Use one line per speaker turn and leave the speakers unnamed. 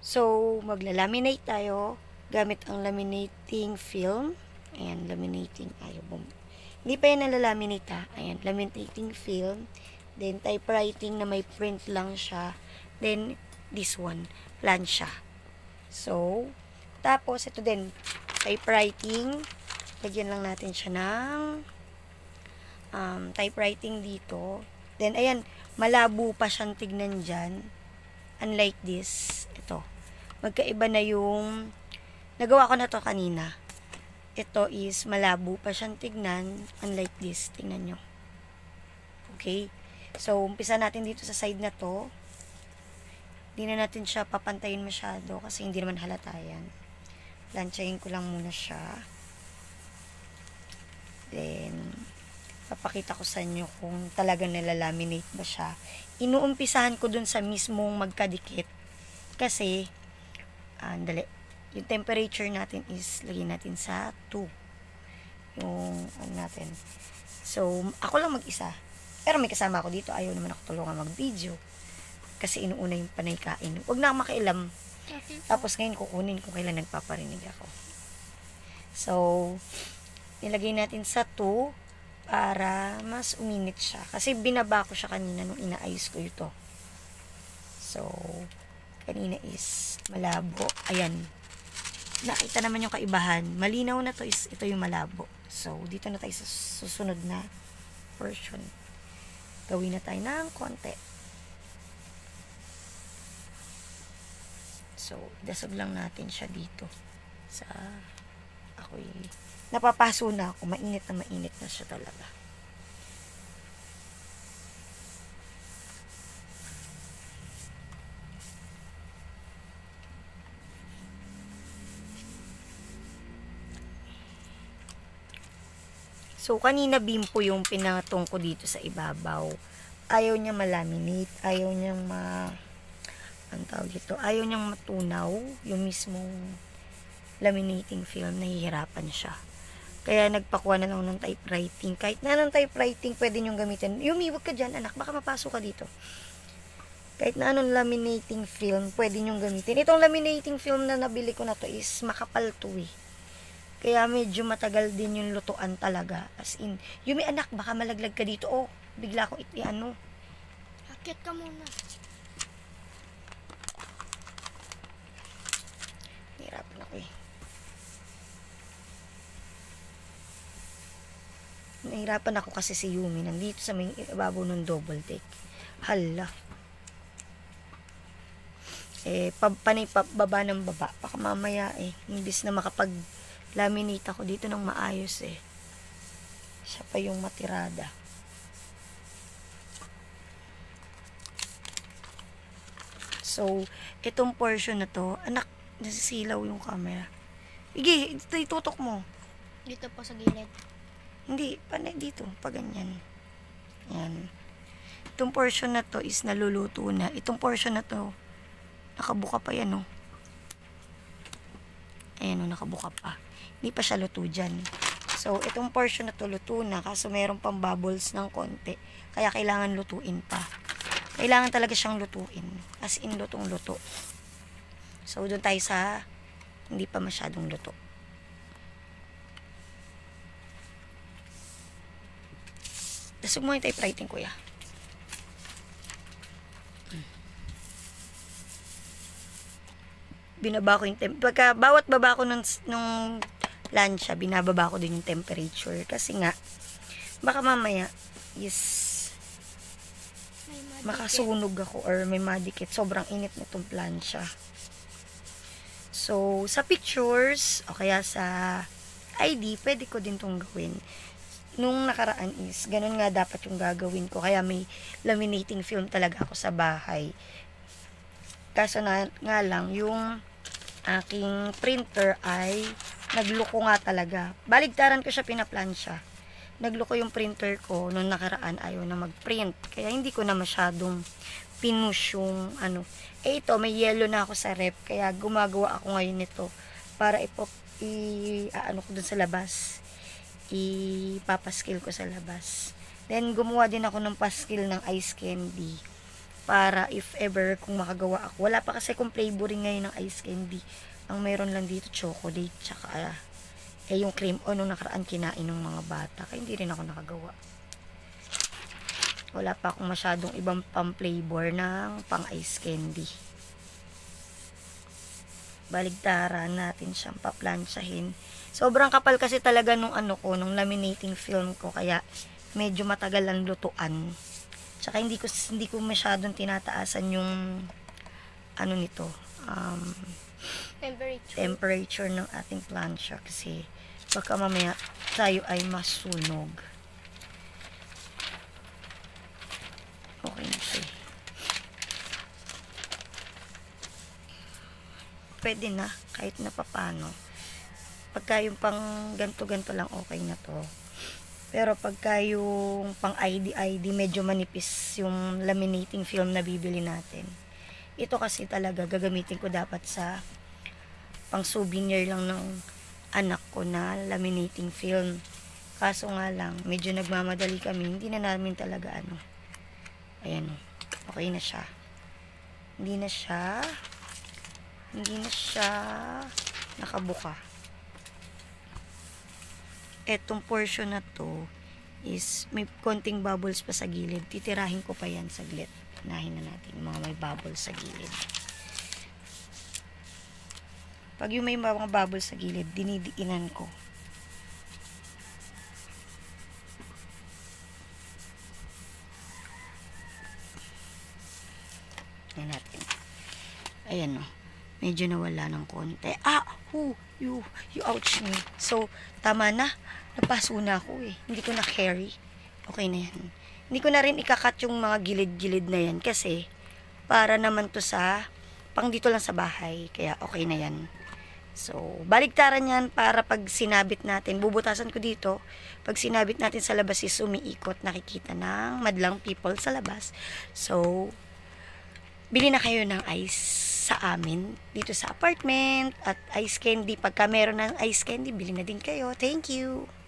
So, magla-laminate tayo gamit ang laminating film. Ayan, laminating. Ayaw, hindi pa yan nalalaminate ha. Ayan, laminating film. Then, typewriting na may print lang siya. Then, this one, plancha. So, tapos, ito din, typewriting. Lagyan lang natin siya ng typewriting dito. Then, ayan, malabo pa siyang tignan dyan. Unlike this, ito. Magkaiba na yung, nagawa ko na to kanina. Ito is, malabo pa siyang tignan. Unlike this, tingnan nyo. Okay? So, umpisa natin dito sa side na to. Hindi na natin siya papantayin masyado kasi hindi naman halata yan. Planchayin ko lang muna siya. Then, papakita ko sa inyo kung talagang nalalaminate ba siya. Inuumpisahan ko dun sa mismong magkadikit. Kasi, dali, yung temperature natin is, lagyan natin sa 2. Yung, natin. So, ako lang mag-isa. Pero may kasama ako dito. Ayaw naman ako tulungan mag-video. Kasi inuuna yung panay kain. Huwag na makailam. Tapos ngayon kukunin kung kailan nagpaparinig ako. So, nilagay natin sa 2 para mas uminit siya. Kasi binaba ko siya kanina nung inaayos ko ito. So, kanina is malabo. Ayan. Nakita naman yung kaibahan. Malinaw na to is ito yung malabo. So, dito na tayo sa susunod na version. Gawin na tayo ng konti. So, dasog lang natin siya dito. Sa, ako'y, napapaso na ako. Mainit na siya talaga. So, kanina bimpo yung pinatong ko dito sa ibabaw. Ayaw niya malaminate. Ayaw niyang ang tawag dito, ayaw niyang matunaw yung mismong laminating film, nahihirapan siya. Kaya nagpakuha na lang ng typewriting. Kahit na anong typewriting pwede niyong gamitin. Yumi, wag ka dyan anak, baka mapasok ka dito. Kahit na anong laminating film pwede niyong gamitin. Itong laminating film na nabili ko na to is makapal to eh. Kaya medyo matagal din yung lutuan talaga. As in, Yumi anak, baka malaglag ka dito. Oh, bigla ko ano.
Akit ka muna.
Hirapan ako eh. Nahirapan ako kasi si Yumi nandito sa may ibabaw ng double deck. Hala. Panay baba ng baba. Baka mamaya imbis na makapag-laminate ako dito ng maayos siya pa yung matirada. So, itong portion na to, anak, nasisilaw yung camera. Igi, itutok mo.
Dito po sa gilid.
Hindi, panay dito, pag ganyan. Yan. Itong portion na to is naluluto na. Itong portion na to, nakabuka pa yan, oh. Ayan, oh, nakabuka pa. Hindi pa siya luto dyan. So, itong portion na to, luto na. Kaso meron pang bubbles ng konti. Kaya kailangan lutuin pa. Kailangan talaga siyang lutuin. As in, lutong-luto. So, doon tayo sa hindi pa masyadong luto. Dasog mo yung typewriting, kuya. Binaba ko yung pagka bawat baba ko nung plancha, binababa ko din yung temperature. Kasi nga, baka mamaya is makasunog ako or may madikit. Sobrang init na itong plancha. So, sa pictures, o kaya sa ID, pwede ko din itong gawin. Nung nakaraan is, ganun nga dapat yung gagawin ko. Kaya may laminating film talaga ako sa bahay. Kaso na nga lang, yung aking printer ay nagluko nga talaga. Baligtaran ko siya, pinaplansya. Nagluko yung printer ko nung nakaraan, ayaw na mag-print. Kaya hindi ko na masyadong pinush yung ano. Ito, may yellow na ako sa rep. Kaya gumagawa ako ngayon nito para ano ko dun sa labas. Ipapaskil ko sa labas. Then, gumawa din ako ng paskil ng ice candy. para if ever kung makagawa ako. Wala pa kasi kung flavoring ngayon ng ice candy. Ang meron lang dito chocolate tsaka yung cream o nung nakaraan kinain ng mga bata. Kaya hindi rin ako nakagawa. Wala pa akong masyadong ibang pang-flavor ng pang-ice candy. Baligtaran natin siyang paplansyahin. Sobrang kapal kasi talaga nung nung laminating film ko. Kaya medyo matagal ang lutuan. Tsaka hindi ko masyadong tinataasan yung nito. Temperature ng ating plancha kasi baka mamaya tayo ay masunog. Okay na siya. Pwede na kahit na papano. Pagka yung pang ganto-ganto lang okay na to. Pero pagka yung pang ID medyo manipis yung laminating film na bibili natin. Ito kasi talaga gagamitin ko dapat sa pang souvenir lang ng anak ko na laminating film. Kaso nga lang, medyo nagmamadali kami. Hindi na namin talaga Ayan o. Okay na siya. Hindi na siya nakabuka. Etong portion na to is may konting bubbles pa sa gilid. Titirahin ko pa yan saglit. Unahin na natin yung mga may bubbles sa gilid. Pag yung may mga bubbles sa gilid, dinidiinan ko. Yan natin. Ayan o. Medyo nawala ng konti. You ouch me. So, tama na. Napaso na ako eh. Hindi ko na carry. Okay na yan. Hindi ko na rin ikakat yung mga gilid-gilid na yan kasi para naman to sa pang dito lang sa bahay. Kaya okay na yan. So, baligtaran yan para pag sinabit natin, bubutasan ko dito, pag sinabit natin sa labas is umiikot, nakikita ng madlang people sa labas. So, bili na kayo ng ice sa amin dito sa apartment at ice candy. Pagka meron ng ice candy, bili na din kayo. Thank you!